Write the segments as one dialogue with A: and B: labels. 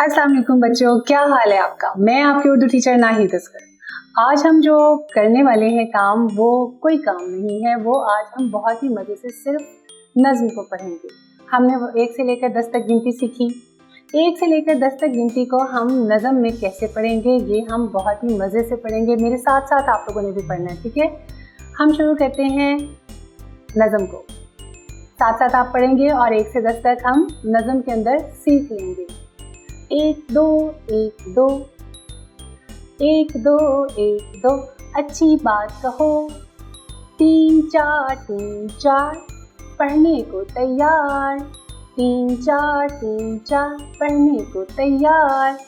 A: अस्सलाम वालेकुम बच्चों, क्या हाल है आपका। मैं आपकी उर्दू टीचर नाहिद तस्कर। आज हम जो करने वाले हैं काम वो कोई काम नहीं है, वो आज हम बहुत ही मज़े से सिर्फ नज़्म को पढ़ेंगे। हमने वो 1 से लेकर 10 तक गिनती सीखी। 1 से लेकर 10 तक गिनती को हम नज़्म में कैसे पढ़ेंगे ये हम बहुत ही मज़े से पढ़ेंगे। मेरे साथ साथ आप लोगों ने भी पढ़ना है, ठीक है। हम शुरू करते हैं नज़्म को, साथ साथ आप पढ़ेंगे और 1 से 10 तक हम नज़्म के अंदर सीख लेंगे। 1 2 1 2 1 2 1 2 अच्छी बात कहो। 3 4 3 4 पढ़ने को तैयार। 3 4 3 4 पढ़ने को तैयार।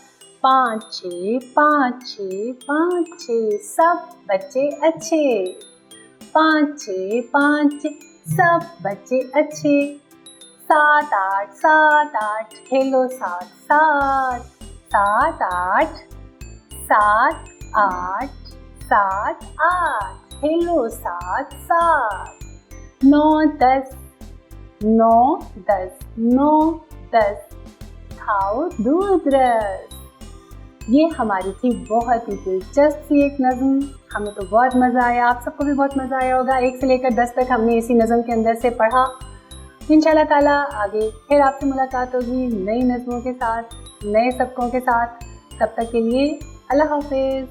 A: 5 6 5 6 5 6 सब बच्चे अच्छे। 5 6 5 6 सब बच्चे अच्छे। 7 8 7 8 खेलो साथ साथ। 7 8 7 8 7 8 खेलो साथ साथ। 9 10 9 10 9 10 खाओ दूध रस। ये हमारी थी बहुत ही दिलचस्प सी एक नज़्म। हमें तो बहुत मज़ा आया, आप सबको भी बहुत मज़ा आया होगा। 1 से लेकर 10 तक हमने इसी नज़्म के अंदर से पढ़ा। इंशाल्लाह ताला आगे फिर आपसे मुलाकात होगी नई नज़्मों के साथ, नए सबकों के साथ। तब तक के लिए अल्लाह हाफ़िज़।